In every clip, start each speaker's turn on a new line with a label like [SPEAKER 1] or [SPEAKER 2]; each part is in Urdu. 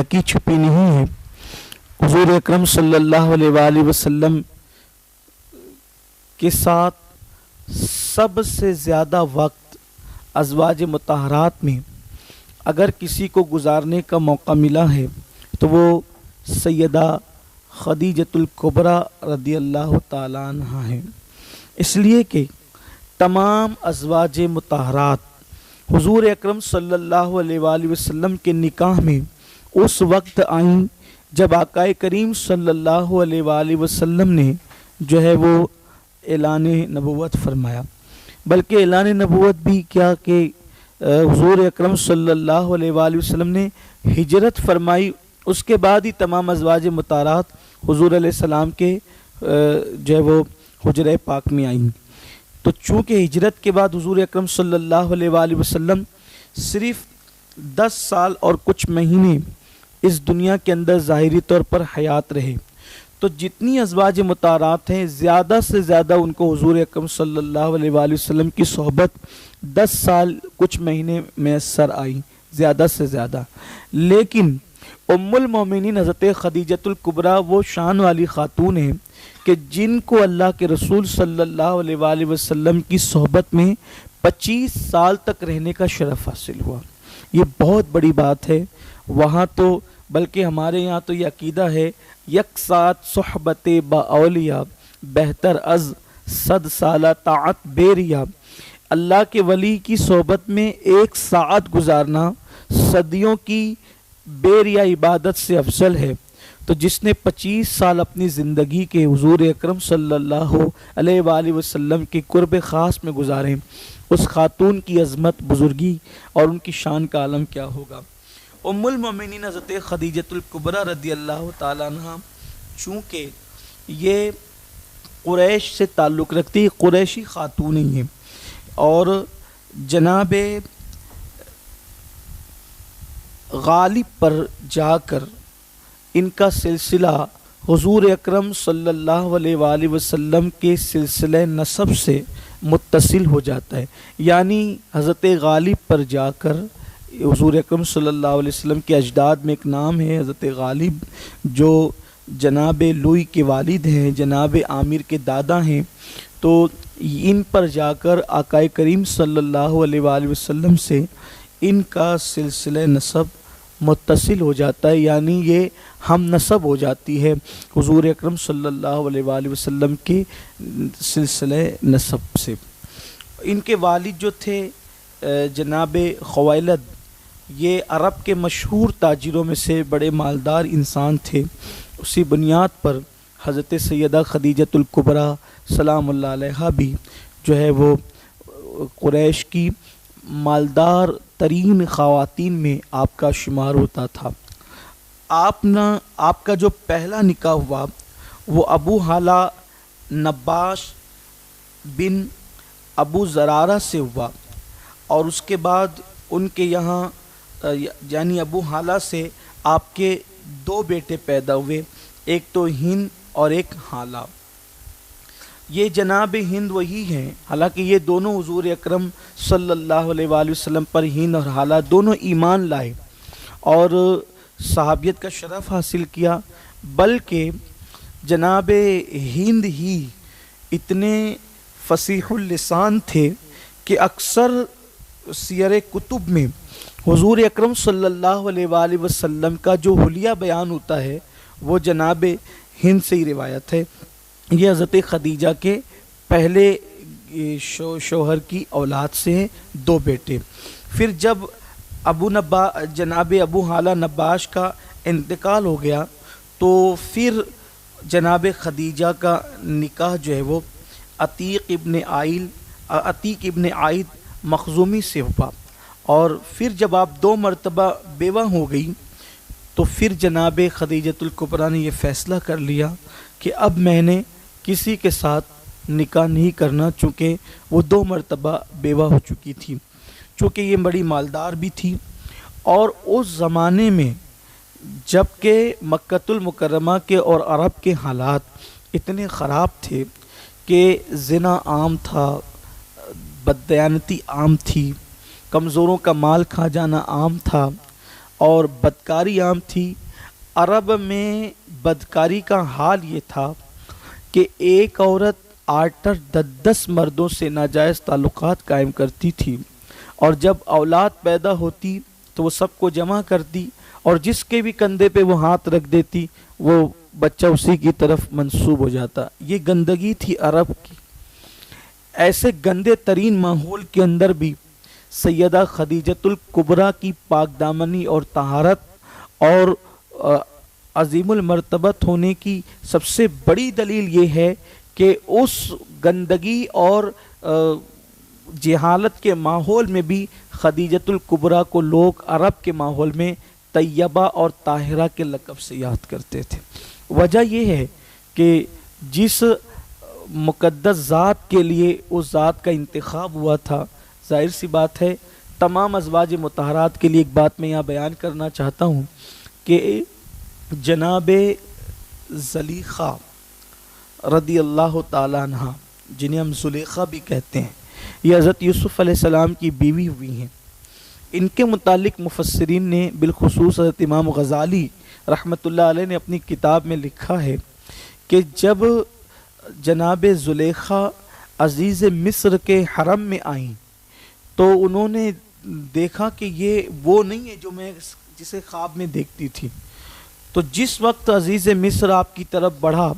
[SPEAKER 1] ڈھکی چھپی نہیں ہے۔ حضور اکرم صلی اللہ علیہ وآلہ وسلم کے ساتھ سب سے زیادہ وقت ازواج مطہرات میں اگر کسی کو گزارنے کا موقع ملا ہے تو وہ سیدہ خدیجۃ الکبریٰ رضی اللہ تعالیٰ عنہا ہیں، اس لیے کہ تمام ازواج مطہرات حضور اکرم صلی اللہ علیہ وآلہ وسلم کے نکاح میں اس وقت آئیں جب آقا کریم صلی اللہ علیہ وآلہ وسلم نے جو ہے وہ اعلان نبوت فرمایا۔ بلکہ اعلان نبوت بھی کیا کہ حضور اکرم صلی اللہ علیہ وآلہ وسلم نے ہجرت فرمائی، اس کے بعد ہی تمام ازواج مطہرات حضور علیہ السلام کے جو ہے وہ حجرہ پاک میں آئیں۔ تو چونکہ ہجرت کے بعد حضور اکرم صلی اللہ علیہ وآلہ وسلم صرف 10 سال اور کچھ مہینے اس دنیا کے اندر ظاہری طور پر حیات رہے، تو جتنی ازواج مطہرات ہیں زیادہ سے زیادہ ان کو حضور اکرم صلی اللہ علیہ وآلہ وسلم کی صحبت 10 سال کچھ مہینے میسر آئی زیادہ سے زیادہ۔ لیکن ام المومنین حضرت خدیجۃ الکبریٰ وہ شان والی خاتون ہیں کہ جن کو اللہ کے رسول صلی اللہ علیہ وآلہ وسلم کی صحبت میں 25 سال تک رہنے کا شرف حاصل ہوا۔ یہ بہت بڑی بات ہے۔ وہاں تو بلکہ ہمارے یہاں تو یہ عقیدہ ہے یک ساتھ صحبت با اولیاء بہتر از 100 سالہ طاعت بیریا، اللہ کے ولی کی صحبت میں 1 ساعت گزارنا صدیوں کی بیریا عبادت سے افضل ہے۔ تو جس نے 25 سال اپنی زندگی کے حضور اکرم صلی اللہ علیہ وآلہ وسلم کے قرب خاص میں گزارے، اس خاتون کی عظمت، بزرگی اور ان کی شان کا عالم کیا ہوگا۔ ام المومنین حضرت خدیجۃ الکبریٰ رضی اللہ تعالیٰ عنہ چونکہ یہ قریش سے تعلق رکھتی، قریشی خاتون ہی ہیں، اور جناب غالب پر جا کر ان کا سلسلہ حضور اکرم صلی اللہ علیہ وآلہ وسلم کے سلسلہ نسب سے متصل ہو جاتا ہے، یعنی حضرت غالب پر جا کر حضور اکرم صلی اللہ علیہ وسلم کے اجداد میں ایک نام ہے حضرت غالب، جو جناب لوئی کے والد ہیں، جناب عامر کے دادا ہیں، تو ان پر جا کر آقا کریم صلی اللہ علیہ وآلہ وسلم سے ان کا سلسلہ نسب متصل ہو جاتا ہے، یعنی یہ ہم نسب ہو جاتی ہے حضور اکرم صلی اللہ علیہ وآلہ وسلم کے سلسلہ نسب سے۔ ان کے والد جو تھے جناب خویلد، یہ عرب کے مشہور تاجروں میں سے بڑے مالدار انسان تھے۔ اسی بنیاد پر حضرت سیدہ خدیجۃ الکبریٰ سلام اللہ علیہا بھی جو ہے وہ قریش کی مالدار ترین خواتین میں آپ کا شمار ہوتا تھا۔ آپ کا جو پہلا نکاح ہوا وہ ابو حالہ نباش بن ابو زرارہ سے ہوا، اور اس کے بعد ان کے یہاں یعنی ابو حالہ سے آپ کے 2 بیٹے پیدا ہوئے، ایک تو ہند اور ایک حالہ۔ یہ جناب ہند وہی ہیں، حالانکہ یہ دونوں حضور اکرم صلی اللہ علیہ وآلہ وسلم پر ہند اور حالہ دونوں ایمان لائے اور صحابیت کا شرف حاصل کیا، بلکہ جناب ہند ہی اتنے فصیح اللسان تھے کہ اکثر سیر کتب میں حضور اکرم صلی اللہ علیہ وآلہ وسلم کا جو حلیہ بیان ہوتا ہے وہ جناب ہند سے ہی روایت ہے۔ یہ حضرت خدیجہ کے پہلے شوہر کی اولاد سے ہیں 2 بیٹے۔ پھر جب جناب ابو حالہ نباش کا انتقال ہو گیا تو پھر جناب خدیجہ کا نکاح جو ہے وہ عتیق ابن عائد مخزومی سے ہوا، اور پھر جب آپ 2 مرتبہ بیوہ ہو گئی تو پھر جناب خدیجۃ الکبریٰ نے یہ فیصلہ کر لیا کہ اب میں نے کسی کے ساتھ نکاح نہیں کرنا، چونکہ وہ 2 مرتبہ بیوہ ہو چکی تھی، چونکہ یہ بڑی مالدار بھی تھی۔ اور اس زمانے میں جب کہ مکۃ المکرمہ کے اور عرب کے حالات اتنے خراب تھے کہ زنا عام تھا، بددیانتی عام تھی، کمزوروں کا مال کھا جانا عام تھا، اور بدکاری عام تھی۔ عرب میں بدکاری کا حال یہ تھا کہ ایک عورت 8-10 مردوں سے ناجائز تعلقات قائم کرتی تھی، اور جب اولاد پیدا ہوتی تو وہ سب کو جمع کرتی، اور جس کے بھی کندھے پہ وہ ہاتھ رکھ دیتی وہ بچہ اسی کی طرف منسوب ہو جاتا۔ یہ گندگی تھی عرب کی۔ ایسے گندے ترین ماحول کے اندر بھی سیدہ خدیجۃ الکبریٰ کی پاک دامنی اور طہارت اور عظیم المرتبت ہونے کی سب سے بڑی دلیل یہ ہے کہ اس گندگی اور جہالت کے ماحول میں بھی خدیجۃ الکبریٰ کو لوگ عرب کے ماحول میں طیبہ اور طاہرہ کے لقب سے یاد کرتے تھے۔ وجہ یہ ہے کہ جس مقدس ذات کے لیے اس ذات کا انتخاب ہوا تھا، ظاہر سی بات ہے تمام ازواج مطہرات کے لیے ایک بات میں یہاں بیان کرنا چاہتا ہوں کہ جناب زلیخا رضی اللہ تعالیٰ عنہ، جنہیں ہم زلیخا بھی کہتے ہیں، یہ حضرت یوسف علیہ السلام کی بیوی ہوئی ہیں۔ ان کے متعلق مفسرین نے بالخصوص حضرت امام غزالی رحمۃ اللہ علیہ نے اپنی کتاب میں لکھا ہے کہ جب جناب زلیخا عزیز مصر کے حرم میں آئیں تو انہوں نے دیکھا کہ یہ وہ نہیں ہے جو میں جسے خواب میں دیکھتی تھی۔ تو جس وقت عزیز مصر آپ کی طرف بڑھا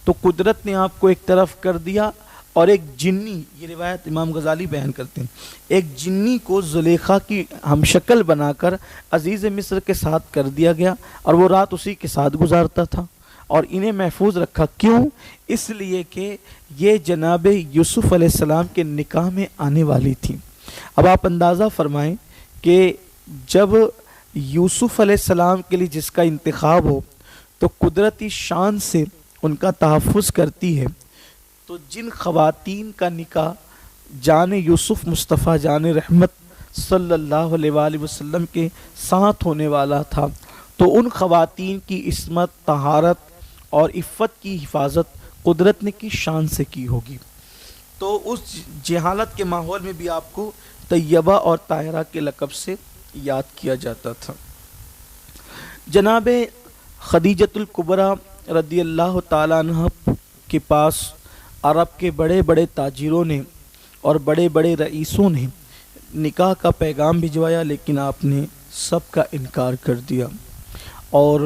[SPEAKER 1] تو قدرت نے آپ کو ایک طرف کر دیا، اور ایک جنی، یہ روایت امام غزالی بیان کرتے ہیں، ایک جنی کو زلیخا کی ہم شکل بنا کر عزیز مصر کے ساتھ کر دیا گیا، اور وہ رات اسی کے ساتھ گزارتا تھا اور انہیں محفوظ رکھا۔ کیوں؟ اس لیے کہ یہ جناب یوسف علیہ السلام کے نکاح میں آنے والی تھی۔ اب آپ اندازہ فرمائیں کہ جب یوسف علیہ السلام کے لیے جس کا انتخاب ہو تو قدرتی شان سے ان کا تحفظ کرتی ہے، تو جن خواتین کا نکاح جان یوسف مصطفیٰ جان رحمت صلی اللہ علیہ وآلہ وسلم کے ساتھ ہونے والا تھا، تو ان خواتین کی عصمت، طہارت اور عفت کی حفاظت قدرت نے کس شان سے کی ہوگی۔ تو اس جہالت کے ماحول میں بھی آپ کو طیبہ اور طاہرہ کے لقب سے یاد کیا جاتا تھا۔ جناب خدیجۃ الکبریٰ رضی اللہ تعالیٰ عنہ کے پاس عرب کے بڑے بڑے تاجروں نے اور بڑے بڑے رئیسوں نے نکاح کا پیغام بھجوایا، لیکن آپ نے سب کا انکار کر دیا، اور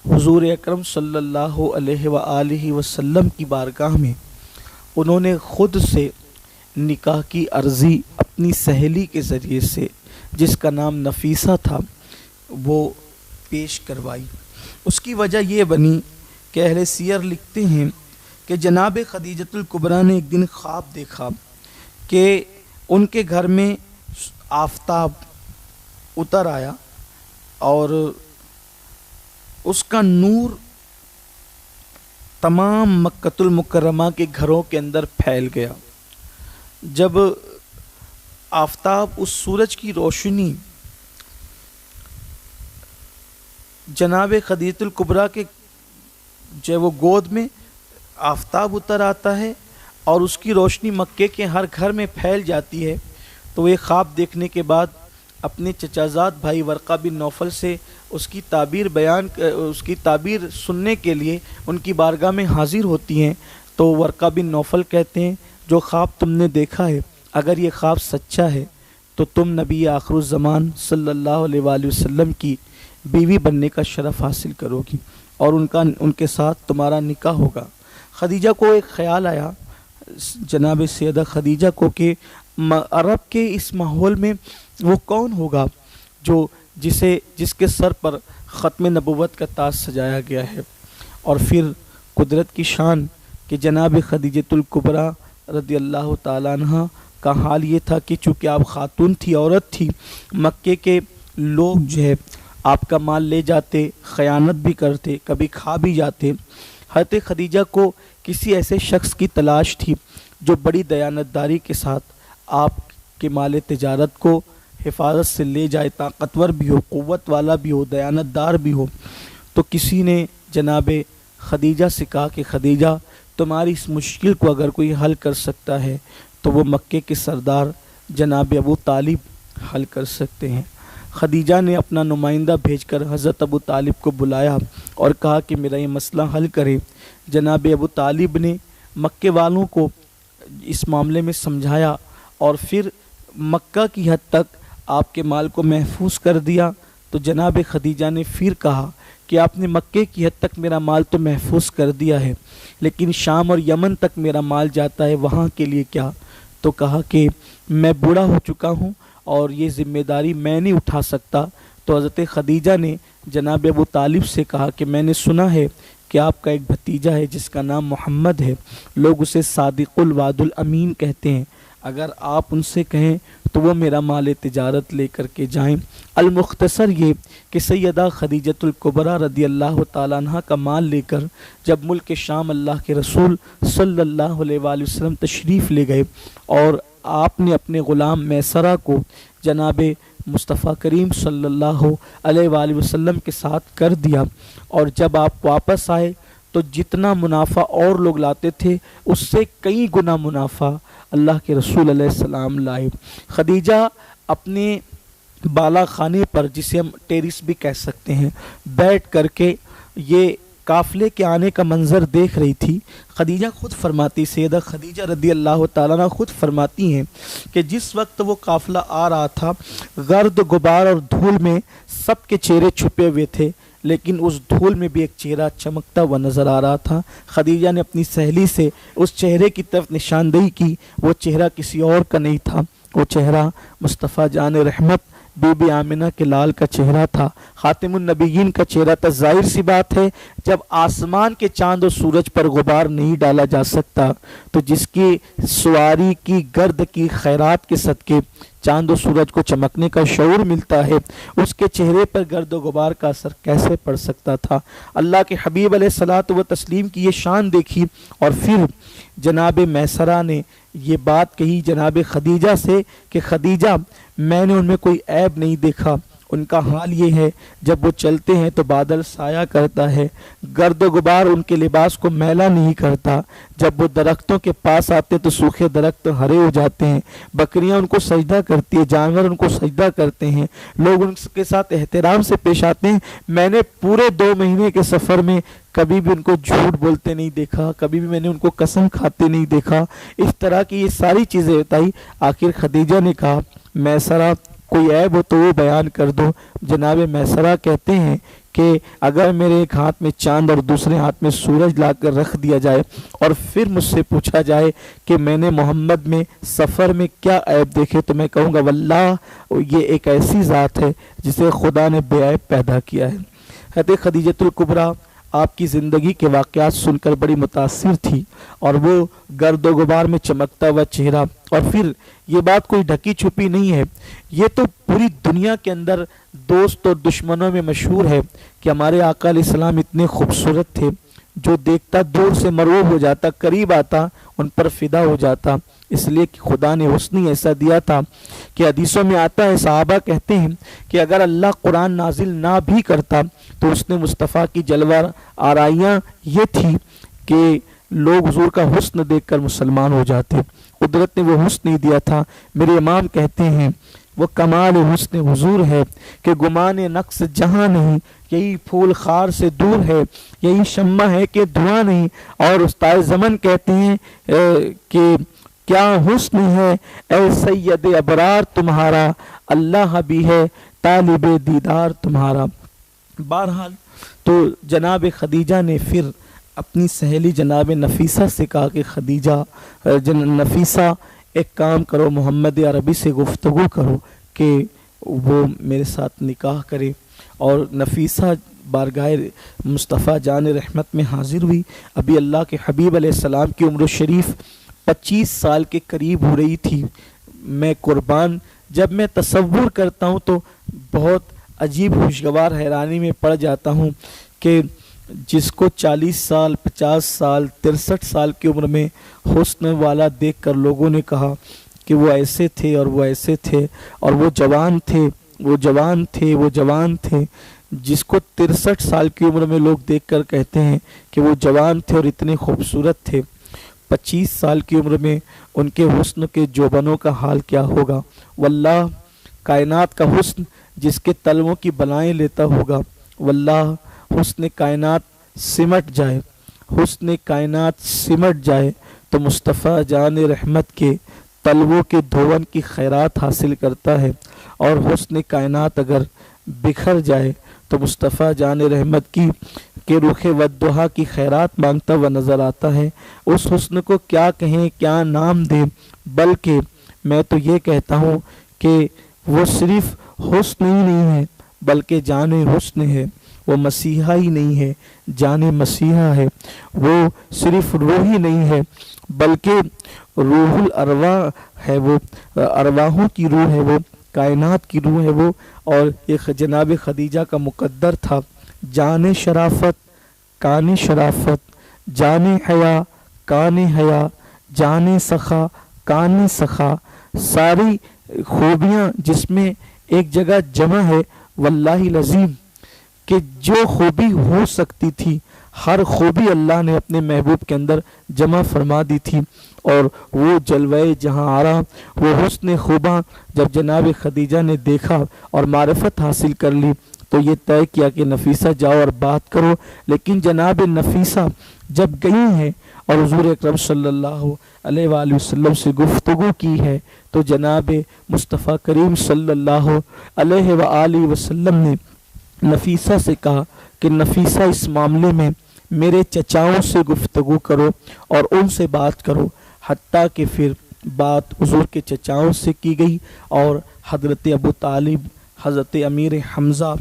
[SPEAKER 1] حضور اکرم صلی اللہ علیہ وآلہ وسلم کی بارگاہ میں انہوں نے خود سے نکاح کی عرضی اپنی سہیلی کے ذریعے سے، جس کا نام نفیسہ تھا، وہ پیش کروائی۔ اس کی وجہ یہ بنی کہ اہل سیر لکھتے ہیں کہ جناب خدیجۃ الکبریٰ نے ایک دن خواب دیکھا کہ ان کے گھر میں آفتاب اتر آیا اور اس کا نور تمام مکۃ المکرمہ کے گھروں کے اندر پھیل گیا۔ جب آفتاب، اس سورج کی روشنی جناب خدیجۃ الکبریٰ کے جو وہ گود میں آفتاب اتر آتا ہے اور اس کی روشنی مکے کے ہر گھر میں پھیل جاتی ہے، تو یہ خواب دیکھنے کے بعد اپنے چچا زاد بھائی ورقہ بن نوفل سے اس کی تعبیر سننے کے لیے ان کی بارگاہ میں حاضر ہوتی ہیں۔ تو ورقہ بن نوفل کہتے ہیں جو خواب تم نے دیکھا ہے، اگر یہ خواب سچا ہے تو تم نبی آخر الزمان صلی اللہ علیہ وآلہ وسلم کی بیوی بننے کا شرف حاصل کرو گی اور ان کے ساتھ تمہارا نکاح ہوگا۔ خدیجہ کو ایک خیال آیا، جناب سیدہ خدیجہ کو، کہ عرب کے اس ماحول میں وہ کون ہوگا جس کے سر پر ختم نبوت کا تاج سجایا گیا ہے۔ اور پھر قدرت کی شان کہ جناب خدیجۃ الکبریٰ رضی اللہ تعالیٰ عنہ کا حال یہ تھا کہ چونکہ آپ خاتون تھی، عورت تھی، مکے کے لوگ جو ہے آپ کا مال لے جاتے، خیانت بھی کرتے، کبھی کھا بھی جاتے۔ حضرت خدیجہ کو کسی ایسے شخص کی تلاش تھی جو بڑی دیانتداری کے ساتھ آپ کے مال تجارت کو حفاظت سے لے جائے، طاقتور بھی ہو، قوت والا بھی ہو، دیانتدار بھی ہو۔ تو کسی نے جناب خدیجہ سے کہا کہ خدیجہ، تمہاری اس مشکل کو اگر کوئی حل کر سکتا ہے تو وہ مکے کے سردار جناب ابو طالب حل کر سکتے ہیں۔ خدیجہ نے اپنا نمائندہ بھیج کر حضرت ابو طالب کو بلایا اور کہا کہ میرا یہ مسئلہ حل کرے۔ جناب ابو طالب نے مکے والوں کو اس معاملے میں سمجھایا اور پھر مکہ کی حد تک آپ کے مال کو محفوظ کر دیا۔ تو جناب خدیجہ نے پھر کہا کہ آپ نے مکے کی حد تک میرا مال تو محفوظ کر دیا ہے، لیکن شام اور یمن تک میرا مال جاتا ہے، وہاں کے لیے کیا؟ تو کہا کہ میں بوڑھا ہو چکا ہوں اور یہ ذمہ داری میں نہیں اٹھا سکتا۔ تو حضرت خدیجہ نے جناب ابو طالب سے کہا کہ میں نے سنا ہے کہ آپ کا ایک بھتیجا ہے جس کا نام محمد ہے، لوگ اسے صادق الوعد الامین کہتے ہیں، اگر آپ ان سے کہیں تو وہ میرا مال تجارت لے کر کے جائیں۔ المختصر یہ کہ سیدہ خدیجۃ الکبریٰ رضی اللہ تعالیٰ عنہ کا مال لے کر جب ملک شام اللہ کے رسول صلی اللہ علیہ وآلہ وسلم تشریف لے گئے اور آپ نے اپنے غلام میسرہ کو جناب مصطفیٰ کریم صلی اللہ علیہ وآلہ وسلم کے ساتھ کر دیا، اور جب آپ واپس آئے تو جتنا منافع اور لوگ لاتے تھے اس سے کئی گنا منافع اللہ کے رسول علیہ السلام لائے۔ خدیجہ اپنے بالا خانے پر، جسے ہم ٹیرس بھی کہہ سکتے ہیں، بیٹھ کر کے یہ قافلے کے آنے کا منظر دیکھ رہی تھی۔ خدیجہ خود فرماتی، سیدہ خدیجہ رضی اللہ تعالیٰ عنہ خود فرماتی ہیں کہ جس وقت وہ قافلہ آ رہا تھا، گرد غبار اور دھول میں سب کے چہرے چھپے ہوئے تھے، لیکن اس دھول میں بھی ایک چہرہ چمکتا ہوا نظر آ رہا تھا۔ خدیجہ نے اپنی سہیلی سے اس چہرے کی طرف نشاندہی کی، وہ چہرہ کسی اور کا نہیں تھا، وہ چہرہ مصطفیٰ جان رحمت بی بی آمنہ کے لال کا چہرہ تھا، خاتم النبیین کا چہرہ تھا۔ ظاہر سی بات ہے جب آسمان کے چاند و سورج پر غبار نہیں ڈالا جا سکتا تو جس کی سواری کی گرد کی خیرات کے صدقے چاند و سورج کو چمکنے کا شعور ملتا ہے، اس کے چہرے پر گرد و غبار کا اثر کیسے پڑ سکتا تھا؟ اللہ کے حبیب علیہ الصلاۃ والتسلیم کی یہ شان دیکھی، اور پھر جناب میسرہ نے یہ بات کہی جناب خدیجہ سے کہ خدیجہ میں نے ان میں کوئی عیب نہیں دیکھا، ان کا حال یہ ہے جب وہ چلتے ہیں تو بادل سایہ کرتا ہے، گرد و غبار ان کے لباس کو میلا نہیں کرتا، جب وہ درختوں کے پاس آتے تو سوکھے درخت ہرے ہو جاتے ہیں، بکریاں ان کو سجدہ کرتی ہیں، جانور ان کو سجدہ کرتے ہیں، لوگ ان کے ساتھ احترام سے پیش آتے ہیں۔ میں نے پورے 2 مہینے کے سفر میں کبھی بھی ان کو جھوٹ بولتے نہیں دیکھا، کبھی بھی میں نے ان کو قسم کھاتے نہیں دیکھا، اس طرح کی یہ ساری چیزیں بتائی۔ آخر خدیجہ نے کہا میسرہ کوئی عیب ہو تو وہ بیان کر دو۔ جناب میسرہ کہتے ہیں کہ اگر میرے ایک ہاتھ میں چاند اور دوسرے ہاتھ میں سورج لا کر رکھ دیا جائے اور پھر مجھ سے پوچھا جائے کہ میں نے محمد میں سفر میں کیا عیب دیکھے تو میں کہوں گا واللہ یہ ایک ایسی ذات ہے جسے خدا نے بے عیب پیدا کیا ہے۔ حضرت خدیجۃ الکبریٰ آپ کی زندگی کے واقعات سن کر بڑی متاثر تھی، اور وہ گرد و غبار میں چمکتا ہوا چہرہ، اور پھر یہ بات کوئی ڈھکی چھپی نہیں ہے، یہ تو پوری دنیا کے اندر دوست اور دشمنوں میں مشہور ہے کہ ہمارے آقا علیہ السلام اتنے خوبصورت تھے، جو دیکھتا دور سے مرعوب ہو جاتا، قریب آتا ان پر فدا ہو جاتا، اس لیے کہ خدا نے حسن ایسا دیا تھا کہ حدیثوں میں آتا ہے، صحابہ کہتے ہیں کہ اگر اللہ قرآن نازل نہ بھی کرتا تو اس نے مصطفیٰ کی جلوہ آرائیاں یہ تھی کہ لوگ حضور کا حسن دیکھ کر مسلمان ہو جاتے، قدرت نے وہ حسن ہی دیا تھا۔ میرے امام کہتے ہیں وہ کمال حسن حضور ہے کہ گمان نقص جہاں نہیں، یہی پھول خار سے دور ہے، یہی شمع ہے کہ دھواں نہیں۔ اور استاد زمن کہتے ہیں کہ کیا حسن ہے اے سید ابرار تمہارا، اللہ بھی ہے طالب دیدار تمہارا۔ بہرحال تو جناب خدیجہ نے پھر اپنی سہیلی جناب نفیسہ سے کہا کہ خدیجہ نفیسہ ایک کام کرو، محمد عربی سے گفتگو کرو کہ وہ میرے ساتھ نکاح کرے، اور نفیسہ بارگاہ مصطفیٰ جان رحمت میں حاضر ہوئی۔ ابھی اللہ کے حبیب علیہ السلام کی عمر شریف 25 سال کے قریب ہو رہی تھی۔ میں قربان جب میں تصور کرتا ہوں تو بہت عجیب خوشگوار حیرانی میں پڑ جاتا ہوں کہ جس کو 40 سال 50 سال 63 سال کی عمر میں حسن والا دیکھ کر لوگوں نے کہا کہ وہ ایسے تھے اور وہ ایسے تھے اور وہ جوان تھے، وہ جوان تھے، وہ جوان تھے، جس کو 63 سال کی عمر میں لوگ دیکھ کر کہتے ہیں کہ وہ جوان تھے اور اتنے خوبصورت تھے، 25 سال کی عمر میں ان کے حسن کے جوبنوں کا حال کیا ہوگا۔ واللہ کائنات کا حسن جس کے تلووں کی بلائیں لیتا ہوگا، واللہ حسن کائنات سمٹ جائے، حسن کائنات سمٹ جائے تو مصطفیٰ جان رحمت کے تلووں کے دھون کی خیرات حاصل کرتا ہے، اور حسن کائنات اگر بکھر جائے تو مصطفیٰ جان رحمت کی کہ رخ ودہا کی خیرات مانگتا ہوا نظر آتا ہے۔ اس حسن کو کیا کہیں، کیا نام دیں، بلکہ میں تو یہ کہتا ہوں کہ وہ صرف حسن ہی نہیں ہے بلکہ جان حسن ہے، وہ مسیحا ہی نہیں ہے، جان مسیحا ہے، وہ صرف روح ہی نہیں ہے بلکہ روح الارواح ہے، وہ ارواحوں کی روح ہے، وہ کائنات کی روح ہے وہ، اور ایک جناب خدیجہ کا مقدر تھا، جان شرافت کان شرافت، جان حیا کان حیا، جان سخا کان سخا، ساری خوبیاں جس میں ایک جگہ جمع ہے، واللہ العظیم کہ جو خوبی ہو سکتی تھی ہر خوبی اللہ نے اپنے محبوب کے اندر جمع فرما دی تھی، اور وہ جلوہ جہاں آرا، وہ حسن خوباں جب جناب خدیجہ نے دیکھا اور معرفت حاصل کر لی تو یہ طے کیا کہ نفیسہ جاؤ اور بات کرو، لیکن جناب نفیسہ جب گئی ہیں اور حضور اکرم صلی اللہ علیہ وآلہ وسلم سے گفتگو کی ہے تو جناب مصطفیٰ کریم صلی اللہ علیہ وآلہ وسلم نے نفیسہ سے کہا کہ نفیسہ اس معاملے میں میرے چچاؤں سے گفتگو کرو اور ان سے بات کرو، حتیٰ کہ پھر بات حضور کے چچاؤں سے کی گئی، اور حضرت ابو طالب، حضرت امیر حمزہ،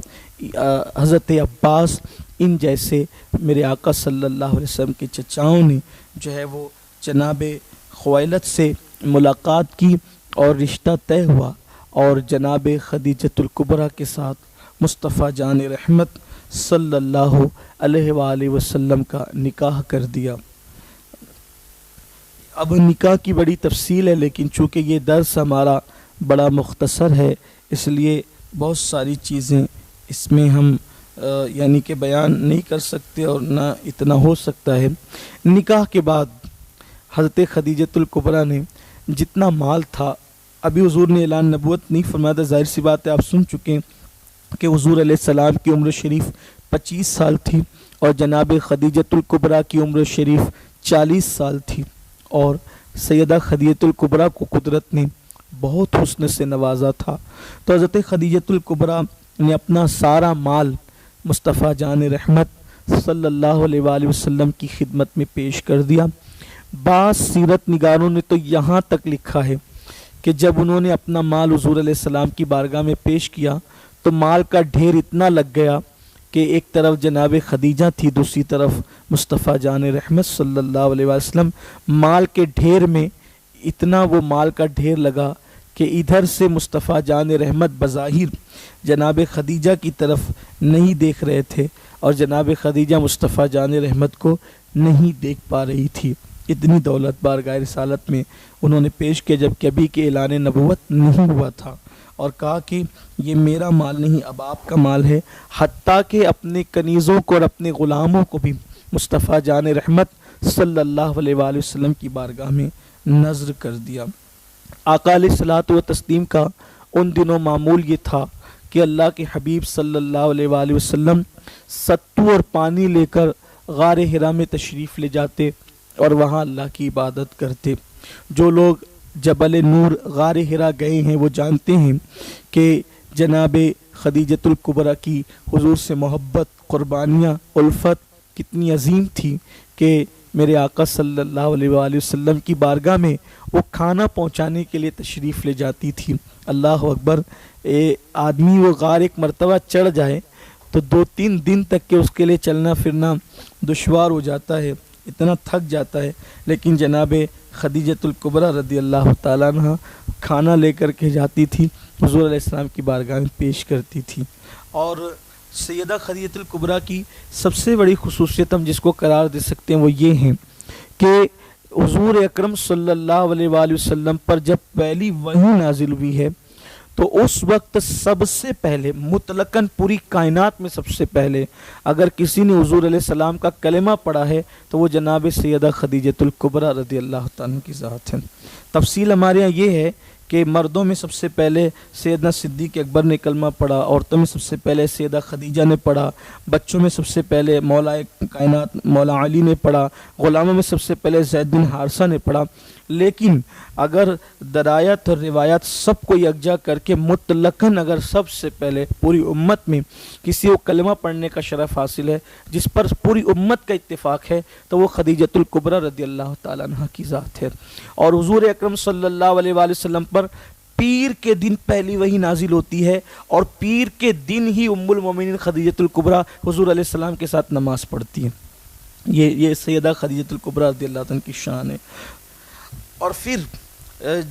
[SPEAKER 1] حضرت عباس، ان جیسے میرے آقا صلی اللہ علیہ وسلم کے چچاؤں نے جو ہے وہ جناب خویلد سے ملاقات کی اور رشتہ طے ہوا، اور جناب خدیجۃ الکبریٰ کے ساتھ مصطفیٰ جان رحمت صلی اللہ علیہ وآلہ وسلم کا نکاح کر دیا۔ اب نکاح کی بڑی تفصیل ہے، لیکن چونکہ یہ درس ہمارا بڑا مختصر ہے اس لیے بہت ساری چیزیں اس میں ہم یعنی کہ بیان نہیں کر سکتے اور نہ اتنا ہو سکتا ہے۔ نکاح کے بعد حضرت خدیجۃ الکبریٰ نے جتنا مال تھا، ابھی حضور نے اعلان نبوت نہیں فرمایا تھا، ظاہر سی بات ہے آپ سن چکے ہیں کہ حضور علیہ السلام کی عمر شریف 25 سال تھی اور جناب خدیجۃ الکبریٰ کی عمر شریف 40 سال تھی، اور سیدہ خدیجۃ الکبریٰ کو قدرت نے بہت حسن سے نوازا تھا، تو حضرت خدیجۃ الکبریٰ نے اپنا سارا مال مصطفیٰ جان رحمت صلی اللہ علیہ وآلہ وسلم کی خدمت میں پیش کر دیا۔ بعض سیرت نگاروں نے تو یہاں تک لکھا ہے کہ جب انہوں نے اپنا مال حضور علیہ السلام کی بارگاہ میں پیش کیا تو مال کا ڈھیر اتنا لگ گیا کہ ایک طرف جناب خدیجہ تھی، دوسری طرف مصطفیٰ جان رحمت صلی اللہ علیہ وسلم، مال کے ڈھیر میں اتنا وہ مال کا ڈھیر لگا کہ ادھر سے مصطفیٰ جان رحمت بظاہر جناب خدیجہ کی طرف نہیں دیکھ رہے تھے اور جناب خدیجہ مصطفیٰ جان رحمت کو نہیں دیکھ پا رہی تھی، اتنی دولت بارگاہ رسالت میں انہوں نے پیش کیا جب کبھی کہ اعلان نبوت نہیں ہوا تھا، اور کہا کہ یہ میرا مال نہیں اب آپ کا مال ہے، حتیٰ کہ اپنے کنیزوں کو اور اپنے غلاموں کو بھی مصطفیٰ جان رحمت صلی اللہ علیہ وآلہ وسلم کی بارگاہ میں نذر کر دیا۔ آقا علیہ الصلوۃ والتسلیم کا ان دنوں معمول یہ تھا کہ اللہ کے حبیب صلی اللہ علیہ وآلہ وسلم ستو اور پانی لے کر غار حرا میں تشریف لے جاتے اور وہاں اللہ کی عبادت کرتے۔ جو لوگ جبل نور غار حرا گئے ہیں وہ جانتے ہیں کہ جناب خدیجۃ الکبریٰ کی حضور سے محبت، قربانیاں، الفت کتنی عظیم تھی کہ میرے آقا صلی اللہ علیہ وآلہ وسلم کی بارگاہ میں وہ کھانا پہنچانے کے لیے تشریف لے جاتی تھی۔ اللہ اکبر، آدمی وہ غار ایک مرتبہ چڑھ جائے تو 2-3 دن تک کے اس کے لیے چلنا پھرنا دشوار ہو جاتا ہے، اتنا تھک جاتا ہے، لیکن جناب خدیجۃ الکبریٰ رضی اللہ تعالیٰ عنہ کھانا لے کر کے جاتی تھی، حضور علیہ السلام کی بارگاہ میں پیش کرتی تھی۔ اور سیدہ خدیجۃ الکبریٰ کی سب سے بڑی خصوصیت ہم جس کو قرار دے سکتے ہیں وہ یہ ہیں کہ حضور اکرم صلی اللہ علیہ وآلہ وسلم پر جب پہلی وحی نازل ہوئی ہے تو اس وقت سب سے پہلے مطلقاً پوری کائنات میں سب سے پہلے اگر کسی نے حضور علیہ السلام کا کلمہ پڑھا ہے تو وہ جناب سیدہ خدیجۃ الکبریٰ رضی اللہ تعالیٰ کی ذات ہے۔ تفصیل ہمارے یہاں یہ ہے کہ مردوں میں سب سے پہلے سیدنا صدیق اکبر نے کلمہ پڑھا، عورتوں میں سب سے پہلے سیدہ خدیجہ نے پڑھا، بچوں میں سب سے پہلے مولا کائنات مولا علی نے پڑھا، غلاموں میں سب سے پہلے زید بن حارثہ نے پڑھا۔ لیکن اگر درایت اور روایات سب کو یکجا کر کے مطلقاً اگر سب سے پہلے پوری امت میں کسی کو کلمہ پڑھنے کا شرف حاصل ہے جس پر پوری امت کا اتفاق ہے تو وہ خدیجۃ الکبریٰ رضی اللہ تعالیٰ عنہ کی ذات ہے۔ اور حضور اکرم صلی اللہ علیہ وآلہ وسلم پر پیر کے دن پہلی وحی نازل ہوتی ہے، اور پیر کے دن ہی ام المومنین خدیجۃ الکبریٰ حضور علیہ السلام کے ساتھ نماز پڑھتی ہیں۔ یہ سیدہ خدیجۃ الکبریٰ رضی اللہ عنہ کی شان ہے۔ اور پھر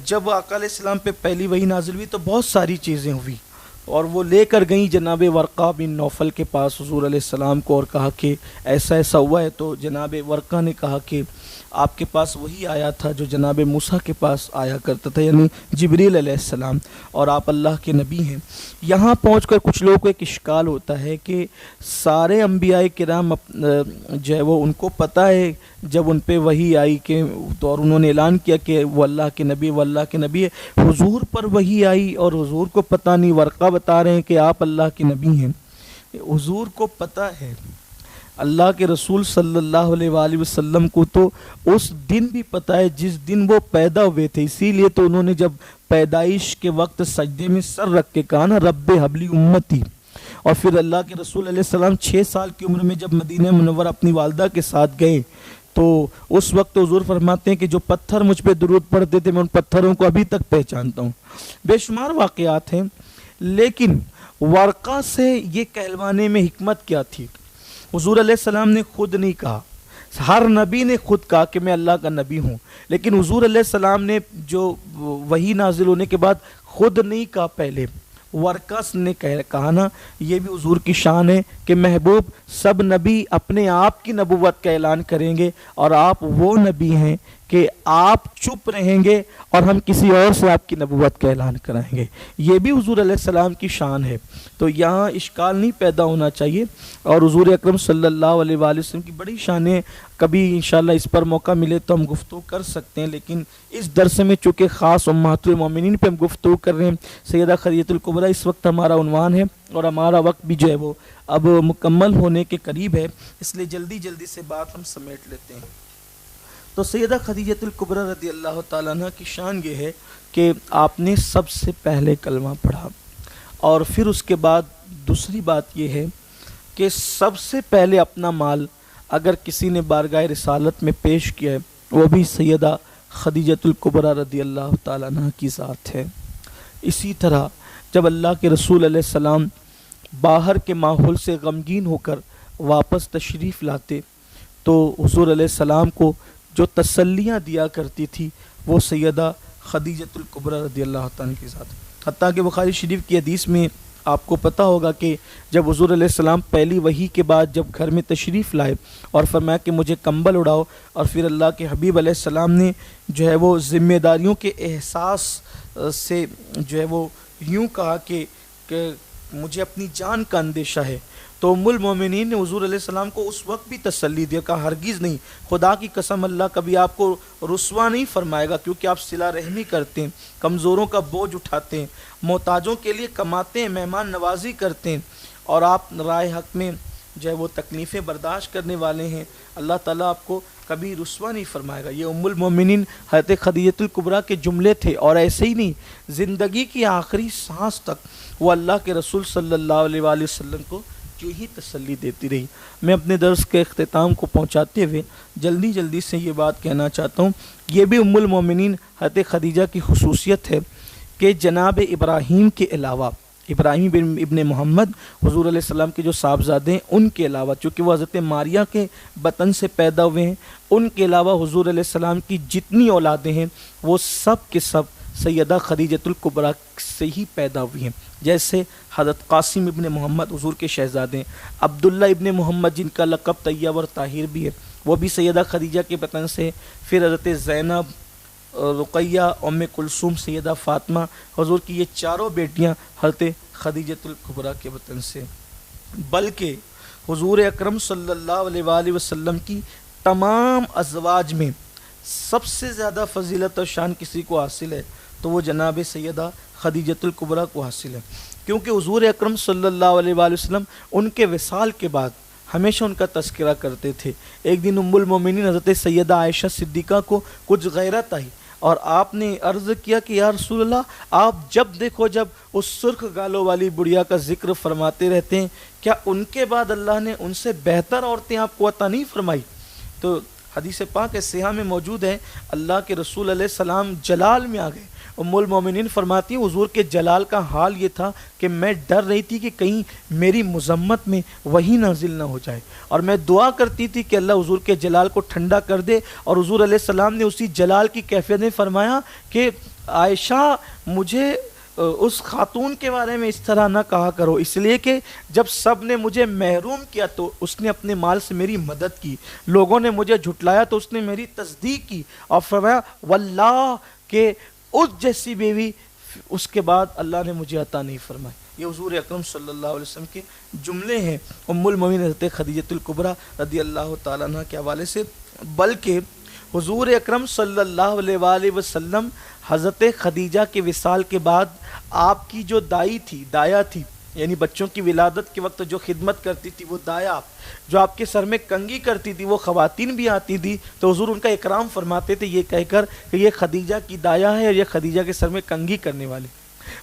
[SPEAKER 1] جب آقا علیہ السلام پہ پہلی وحی نازل ہوئی تو بہت ساری چیزیں ہوئی، اور وہ لے کر گئیں جناب ورقہ بن نوفل کے پاس حضور علیہ السلام کو، اور کہا کہ ایسا ایسا ہوا ہے۔ تو جناب ورقہ نے کہا کہ آپ کے پاس وہی آیا تھا جو جناب موسیٰ کے پاس آیا کرتا تھا، یعنی جبریل علیہ السلام، اور آپ اللہ کے نبی ہیں۔ یہاں پہنچ کر کچھ لوگوں کو ایک اشکال ہوتا ہے کہ سارے انبیاء کرام جو ہے وہ ان کو پتہ ہے جب ان پہ وحی آئی کہ تو اور انہوں نے اعلان کیا کہ وہ اللہ کے نبی وہ اللہ کے نبی ہے، حضور پر وحی آئی اور حضور کو پتہ نہیں، ورقہ بتا رہے ہیں کہ آپ اللہ کے نبی ہیں۔ حضور کو پتہ ہے، اللہ کے رسول صلی اللہ علیہ وآلہ وسلم کو تو اس دن بھی پتہ ہے جس دن وہ پیدا ہوئے تھے، اسی لیے تو انہوں نے جب پیدائش کے وقت سجدے میں سر رکھ کے کہا نا رب حبلی امتی، اور پھر اللہ کے رسول علیہ السلام 6 سال کی عمر میں جب مدینہ منورہ اپنی والدہ کے ساتھ گئے تو اس وقت حضور فرماتے ہیں کہ جو پتھر مجھ پہ درود پڑھتے تھے میں ان پتھروں کو ابھی تک پہچانتا ہوں۔ بے شمار واقعات ہیں، لیکن ورقہ سے یہ کہلوانے میں حکمت کیا تھی؟ حضور علیہ السلام نے خود نہیں کہا، ہر نبی نے خود کہا کہ میں اللہ کا نبی ہوں، لیکن حضور علیہ السلام نے جو وحی نازل ہونے کے بعد خود نہیں کہا، پہلے ورقہ نے کہا نا۔ یہ بھی حضور کی شان ہے کہ محبوب سب نبی اپنے آپ کی نبوت کا اعلان کریں گے، اور آپ وہ نبی ہیں کہ آپ چپ رہیں گے اور ہم کسی اور سے آپ کی نبوت کا اعلان کرائیں گے۔ یہ بھی حضور علیہ السلام کی شان ہے، تو یہاں اشکال نہیں پیدا ہونا چاہیے۔ اور حضور اکرم صلی اللہ علیہ وآلہ وسلم کی بڑی شانیں، کبھی انشاءاللہ اس پر موقع ملے تو ہم گفتگو کر سکتے ہیں، لیکن اس درس میں چونکہ خاص امہات المومنین پہ ہم گفتگو کر رہے ہیں، سیدہ خدیجۃ الکبریٰ اس وقت ہمارا عنوان ہے، اور ہمارا وقت بھی جو ہے وہ اب مکمل ہونے کے قریب ہے، اس لیے جلدی جلدی سے بات ہم سمیٹ لیتے ہیں۔ تو سیدہ خدیجۃ الکبریٰ رضی اللہ تعالیٰ عنہ کی شان یہ ہے کہ آپ نے سب سے پہلے کلمہ پڑھا، اور پھر اس کے بعد دوسری بات یہ ہے کہ سب سے پہلے اپنا مال اگر کسی نے بارگاہ رسالت میں پیش کیا ہے وہ بھی سیدہ خدیجۃ الکبریٰ رضی اللہ تعالیٰ عنہ کی ذات ہے۔ اسی طرح جب اللہ کے رسول علیہ السلام باہر کے ماحول سے غمگین ہو کر واپس تشریف لاتے تو حضور علیہ السلام کو جو تسلیاں دیا کرتی تھی وہ سیدہ خدیجۃ الکبریٰ رضی اللہ تعالیٰ کی ذات، حتیٰ کہ بخاری شریف کی حدیث میں آپ کو پتہ ہوگا کہ جب حضور علیہ السلام پہلی وحی کے بعد جب گھر میں تشریف لائے اور فرمایا کہ مجھے کمبل اڑاؤ، اور پھر اللہ کے حبیب علیہ السلام نے جو ہے وہ ذمہ داریوں کے احساس سے جو ہے وہ یوں کہا کہ مجھے اپنی جان کا اندیشہ ہے، تو ام المومنین نے حضور علیہ السلام کو اس وقت بھی تسلی دیا، کہا ہرگز نہیں، خدا کی قسم اللہ کبھی آپ کو رسوا نہیں فرمائے گا، کیونکہ آپ صلہ رحمی کرتے ہیں، کمزوروں کا بوجھ اٹھاتے ہیں، محتاجوں کے لیے کماتے ہیں، مہمان نوازی کرتے ہیں، اور آپ رائے حق میں جو ہے وہ تکلیفیں برداشت کرنے والے ہیں، اللہ تعالیٰ آپ کو کبھی رسوا نہیں فرمائے گا۔ یہ ام المومنین حضرت خدیجۃ الکبریٰ کے جملے تھے، اور ایسے ہی نہیں، زندگی کی آخری سانس تک وہ اللہ کے رسول صلی اللہ علیہ وآلہ وسلم کو جو ہی تسلی دیتی رہی۔ میں اپنے درس کے اختتام کو پہنچاتے ہوئے جلدی جلدی سے یہ بات کہنا چاہتا ہوں، یہ بھی ام المومنین حضرت خدیجہ کی خصوصیت ہے کہ جناب ابراہیم کے علاوہ، ابراہیم ابن محمد حضور علیہ السلام کے جو صاحبزادے ہیں ان کے علاوہ، چونکہ وہ حضرت ماریہ کے بطن سے پیدا ہوئے ہیں، ان کے علاوہ حضور علیہ السلام کی جتنی اولادیں ہیں وہ سب کے سب سیدہ خدیجۃ الکبریٰ سے ہی پیدا ہوئی ہیں۔ جیسے حضرت قاسم ابن محمد حضور کے شہزادے ہیں، عبداللہ ابن محمد جن کا لقب طیب اور طاہر بھی ہے وہ بھی سیدہ خدیجہ کے بطن سے، پھر حضرت زینب، رقیہ، ام کلثوم، سیدہ فاطمہ، حضور کی یہ چاروں بیٹیاں حضرت خدیجۃ الکبریٰ کے بطن سے، بلکہ حضور اکرم صلی اللہ علیہ وآلہ وسلم کی تمام ازواج میں سب سے زیادہ فضیلت اور شان کسی کو حاصل ہے تو وہ جناب سیدہ خدیجۃ الکبریٰ کو حاصل ہے، کیونکہ حضور اکرم صلی اللہ علیہ وآلہ وسلم ان کے وصال کے بعد ہمیشہ ان کا تذکرہ کرتے تھے۔ ایک دن ام المومنین حضرت سیدہ عائشہ صدیقہ کو کچھ غیرت آئی اور آپ نے عرض کیا کہ یا رسول اللہ، آپ جب دیکھو جب اس سرخ گالوں والی بڑھیا کا ذکر فرماتے رہتے ہیں، کیا ان کے بعد اللہ نے ان سے بہتر عورتیں آپ کو عطا نہیں فرمائی؟ تو حدیث پاک صحیحہ میں موجود ہے، اللہ کے رسول علیہ السلام جلال میں آ گئے۔ ام المومنین فرماتی ہیں حضور کے جلال کا حال یہ تھا کہ میں ڈر رہی تھی کہ کہیں میری مذمت میں وہی نازل نہ ہو جائے، اور میں دعا کرتی تھی کہ اللہ حضور کے جلال کو ٹھنڈا کر دے، اور حضور علیہ السلام نے اسی جلال کی کیفیت میں فرمایا کہ عائشہ مجھے اس خاتون کے بارے میں اس طرح نہ کہا کرو، اس لیے کہ جب سب نے مجھے محروم کیا تو اس نے اپنے مال سے میری مدد کی، لوگوں نے مجھے جھٹلایا تو اس نے میری تصدیق کی، اور فرمایا واللہ کہ اس جیسی بیوی اس کے بعد اللہ نے مجھے عطا نہیں فرمائی۔ یہ حضور اکرم صلی اللہ علیہ وسلم کے جملے ہیں ام المومنین حضرت خدیجۃ الکبریٰ رضی اللہ تعالیٰ عنہ کے حوالے سے۔ بلکہ حضور اکرم صلی اللہ علیہ وآلہ وسلم حضرت خدیجہ کے وصال کے بعد آپ کی جو دائی تھی، دایا تھی، یعنی بچوں کی ولادت کے وقت جو خدمت کرتی تھی وہ دایا، جو آپ کے سر میں کنگھی کرتی تھی، وہ خواتین بھی آتی تھی، تو حضور ان کا اکرام فرماتے تھے یہ کہہ کر کہ یہ خدیجہ کی دایا ہے اور یہ خدیجہ کے سر میں کنگھی کرنے والی۔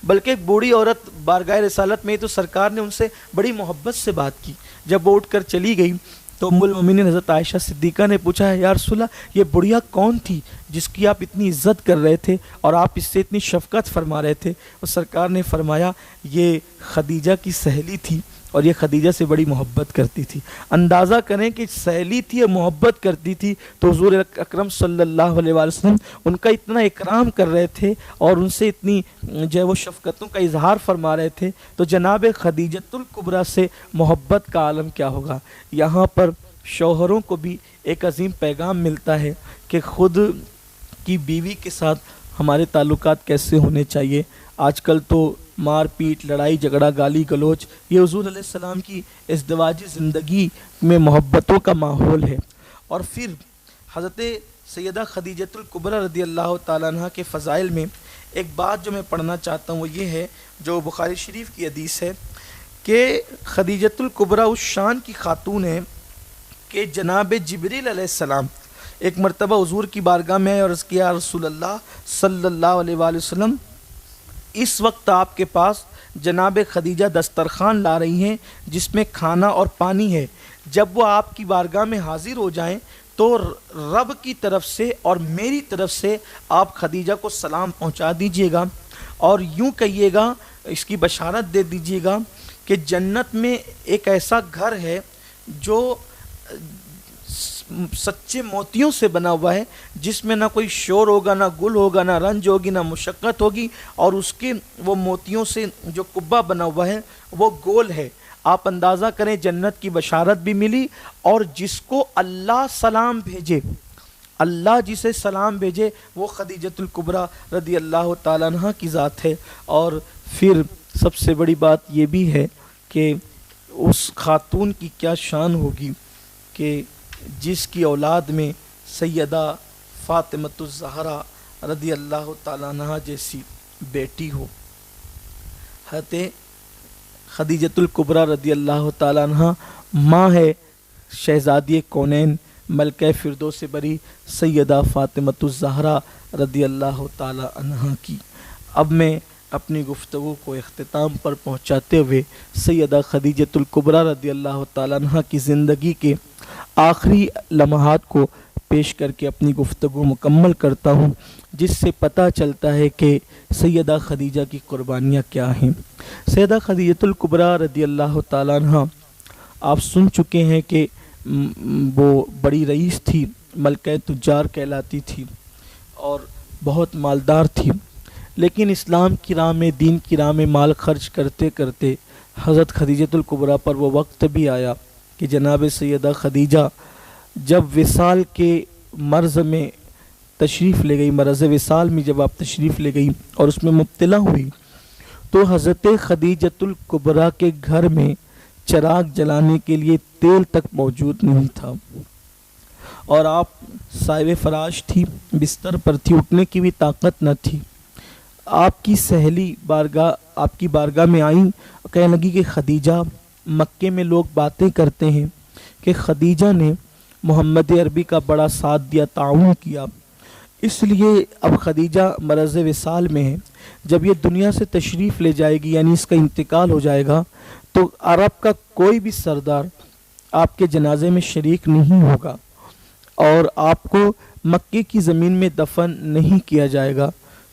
[SPEAKER 1] بلکہ ایک بوڑھی عورت بارگاہ رسالت میں تو سرکار نے ان سے بڑی محبت سے بات کی۔ جب وہ اٹھ کر چلی گئی تو ام المومنین حضرت عائشہ صدیقہ نے پوچھا ہے یا رسول اللہ، یہ بڑھیا کون تھی جس کی آپ اتنی عزت کر رہے تھے اور آپ اس سے اتنی شفقت فرما رہے تھے؟ اور سرکار نے فرمایا یہ خدیجہ کی سہیلی تھی اور یہ خدیجہ سے بڑی محبت کرتی تھی۔ اندازہ کریں کہ سہیلی تھی اور محبت کرتی تھی، تو حضور اکرم صلی اللہ علیہ وآلہ وسلم ان کا اتنا اکرام کر رہے تھے اور ان سے اتنی جو ہے وہ شفقتوں کا اظہار فرما رہے تھے، تو جناب خدیجۃ الکبریٰ سے محبت کا عالم کیا ہوگا۔ یہاں پر شوہروں کو بھی ایک عظیم پیغام ملتا ہے کہ خود کی بیوی کے ساتھ ہمارے تعلقات کیسے ہونے چاہیے۔ آج کل تو مار پیٹ، لڑائی جھگڑا، گالی گلوچ، یہ حضور علیہ السلام کی ازدواجی زندگی میں محبتوں کا ماحول ہے۔ اور پھر حضرت سیدہ خدیجۃ الکبریٰ رضی اللہ تعالیٰ عنہ کے فضائل میں ایک بات جو میں پڑھنا چاہتا ہوں وہ یہ ہے، جو بخاری شریف کی حدیث ہے کہ خدیجۃ الکبریٰ اس شان کی خاتون ہے کہ جناب جبریل علیہ السلام ایک مرتبہ حضور کی بارگاہ میں عرض کیا رسول اللہ صلی اللہ علیہ وآلہ وسلم، اس وقت آپ کے پاس جناب خدیجہ دسترخوان لا رہی ہیں جس میں کھانا اور پانی ہے، جب وہ آپ کی بارگاہ میں حاضر ہو جائیں تو رب کی طرف سے اور میری طرف سے آپ خدیجہ کو سلام پہنچا دیجئے گا، اور یوں کہیے گا، اس کی بشارت دے دیجئے گا کہ جنت میں ایک ایسا گھر ہے جو سچے موتیوں سے بنا ہوا ہے، جس میں نہ کوئی شور ہوگا، نہ گل ہوگا، نہ رنج ہوگی، نہ مشقت ہوگی، اور اس کے وہ موتیوں سے جو قبہ بنا ہوا ہے وہ گول ہے۔ آپ اندازہ کریں، جنت کی بشارت بھی ملی، اور جس کو اللہ سلام بھیجے، اللہ جسے سلام بھیجے وہ خدیجۃ الکبریٰ رضی اللہ تعالیٰ عنہ کی ذات ہے۔ اور پھر سب سے بڑی بات یہ بھی ہے کہ اس خاتون کی کیا شان ہوگی کہ جس کی اولاد میں سیدہ فاطمۃ الزہرا رضی اللہ تعالیٰ عنہ جیسی بیٹی ہو۔ حضرت خدیجۃ الکبریٰ رضی اللہ تعالیٰ عنہ ماں ہے شہزادی کونین ملکہ فردوس بری سیدہ فاطمۃ الزہرا رضی اللہ تعالیٰ عنہ کی۔ اب میں اپنی گفتگو کو اختتام پر پہنچاتے ہوئے سیدہ خدیجۃ الکبریٰ رضی اللہ تعالیٰ عنہ کی زندگی کے آخری لمحات کو پیش کر کے اپنی گفتگو مکمل کرتا ہوں، جس سے پتہ چلتا ہے کہ سیدہ خدیجہ کی قربانیاں کیا ہیں۔ سیدہ خدیجۃ الکبریٰ رضی اللہ تعالیٰ عنہ آپ سن چکے ہیں کہ وہ بڑی رئیس تھی، ملکہ تجار کہلاتی تھی اور بہت مالدار تھی، لیکن اسلام کی راہ میں، دین کی راہ میں مال خرچ کرتے کرتے حضرت خدیجۃ الکبریٰ پر وہ وقت بھی آیا کہ جناب سیدہ خدیجہ جب وصال کے مرض میں تشریف لے گئی، مرض وصال میں جب آپ تشریف لے گئی اور اس میں مبتلا ہوئی، تو حضرت خدیجۃ الکبریٰ کے گھر میں چراغ جلانے کے لیے تیل تک موجود نہیں تھا، اور آپ صاحب فراش تھی، بستر پر تھی، اٹھنے کی بھی طاقت نہ تھی۔ آپ کی سہیلی آپ کی بارگاہ میں آئیں، کہنے لگی کہ خدیجہ، مکے میں لوگ باتیں کرتے ہیں کہ خدیجہ نے محمد عربی کا بڑا ساتھ دیا، تعاون کیا، اس لیے اب خدیجہ مرض وصال میں ہے، جب یہ دنیا سے تشریف لے جائے گی، یعنی اس کا انتقال ہو جائے گا، تو عرب کا کوئی بھی سردار آپ کے جنازے میں شریک نہیں ہوگا اور آپ کو مکے کی زمین میں دفن نہیں کیا جائے گا۔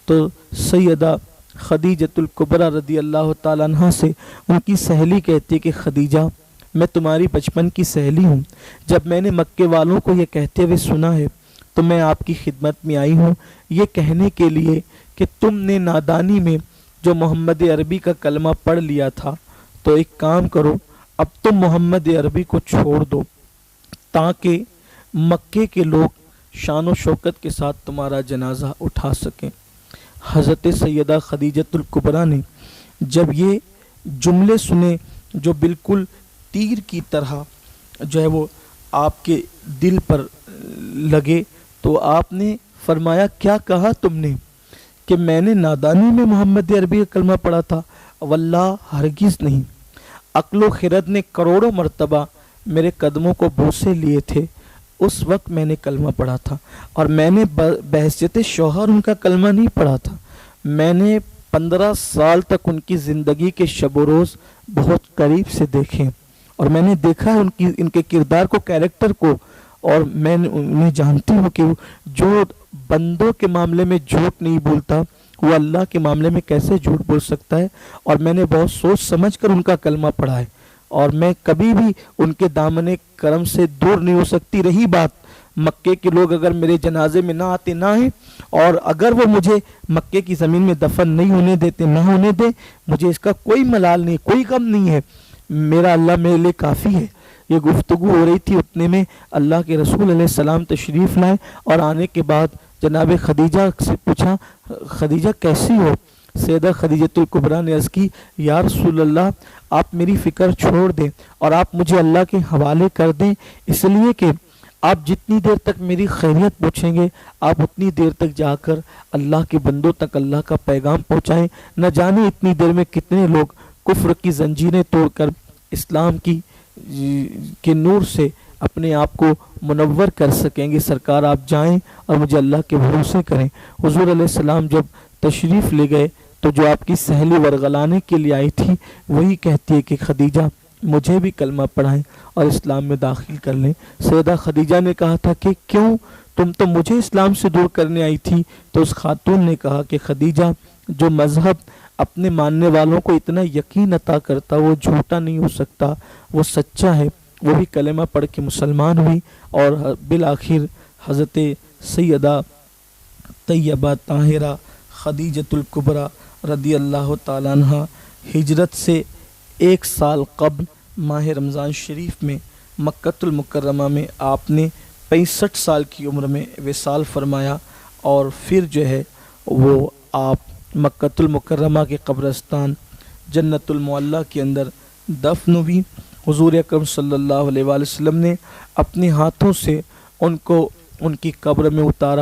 [SPEAKER 1] تو سیدہ خدیجۃ الکبریٰ رضی اللہ تعالیٰ عنہ سے ان کی سہیلی کہتی ہے کہ خدیجہ، میں تمہاری بچپن کی سہیلی ہوں، جب میں نے مکے والوں کو یہ کہتے ہوئے سنا ہے تو میں آپ کی خدمت میں آئی ہوں، یہ کہنے کے لیے کہ تم نے نادانی میں جو محمد عربی کا کلمہ پڑھ لیا تھا، تو ایک کام کرو، اب تم محمد عربی کو چھوڑ دو تاکہ مکے کے لوگ شان و شوکت کے ساتھ تمہارا جنازہ اٹھا سکیں۔ حضرت سیدہ خدیجۃ الکبریٰ نے جب یہ جملے سنے جو بالکل تیر کی طرح جو ہے وہ آپ کے دل پر لگے، تو آپ نے فرمایا کیا کہا تم نے؟ کہ میں نے نادانی میں محمد عربی کا کلمہ پڑھا تھا؟ واللہ ہرگز نہیں، عقل و خرد نے کروڑوں مرتبہ میرے قدموں کو بوسے لیے تھے، اس وقت میں نے کلمہ پڑھا تھا، اور میں نے بحیثیت شوہر ان کا کلمہ نہیں پڑھا تھا، میں نے 15 سال تک ان کی زندگی کے شب و روز بہت قریب سے دیکھے، اور میں نے دیکھا ان کے کردار کو، کیریکٹر کو، اور میں انہیں جانتی ہوں کہ جو بندوں کے معاملے میں جھوٹ نہیں بولتا وہ اللہ کے معاملے میں کیسے جھوٹ بول سکتا ہے، اور میں نے بہت سوچ سمجھ کر ان کا کلمہ پڑھا ہے، اور میں کبھی بھی ان کے دامن کرم سے دور نہیں ہو سکتی۔ رہی بات مکے کے لوگ اگر میرے جنازے میں نہ آتے نہ ہیں، اور اگر وہ مجھے مکے کی زمین میں دفن نہیں ہونے دیتے نہ ہونے دیں، مجھے اس کا کوئی ملال نہیں، کوئی غم نہیں ہے، میرا اللہ میرے لیے کافی ہے۔ یہ گفتگو ہو رہی تھی، اتنے میں اللہ کے رسول علیہ السلام تشریف لائے، اور آنے کے بعد جناب خدیجہ سے پوچھا خدیجہ کیسی ہو؟ سیدہ خدیجۃ الکبریٰ نے عرض کی یا رسول اللہ، آپ میری فکر چھوڑ دیں اور آپ مجھے اللہ کے حوالے کر دیں، اس لیے کہ آپ جتنی دیر تک میری خیریت پوچھیں گے آپ اتنی دیر تک جا کر اللہ کے بندوں تک اللہ کا پیغام پہنچائیں، نہ جانے اتنی دیر میں کتنے لوگ کفر کی زنجیریں توڑ کر اسلام کے نور سے اپنے آپ کو منور کر سکیں گے۔ سرکار آپ جائیں اور مجھے اللہ کے بھروسے کریں۔ حضور علیہ السلام جب تشریف لے گئے تو جو آپ کی سہیلی ورغلانے کے لیے آئی تھی وہی کہتی ہے کہ خدیجہ مجھے بھی کلمہ پڑھائیں اور اسلام میں داخل کر لیں۔ سیدہ خدیجہ نے کہا تھا کہ کیوں، تم تو مجھے اسلام سے دور کرنے آئی تھی؟ تو اس خاتون نے کہا کہ خدیجہ، جو مذہب اپنے ماننے والوں کو اتنا یقین عطا کرتا وہ جھوٹا نہیں ہو سکتا، وہ سچا ہے۔ وہ بھی کلمہ پڑھ کے مسلمان ہوئی، اور بالآخر حضرت سیدہ طیبہ طاہرہ خدیجۃ الکبریٰ رضی اللہ تعالیٰ عنہ ہجرت سے 1 سال قبل ماہ رمضان شریف میں مکۃ المکرمہ میں آپ نے 65 سال کی عمر میں وصال فرمایا، اور پھر جو ہے وہ آپ مکۃ المکرمہ کے قبرستان جنت المعلیٰ کے اندر دفن ہوئی۔ حضور اکرم صلی اللہ علیہ وآلہ وسلم نے اپنے ہاتھوں سے ان کو ان کی قبر میں اتارا،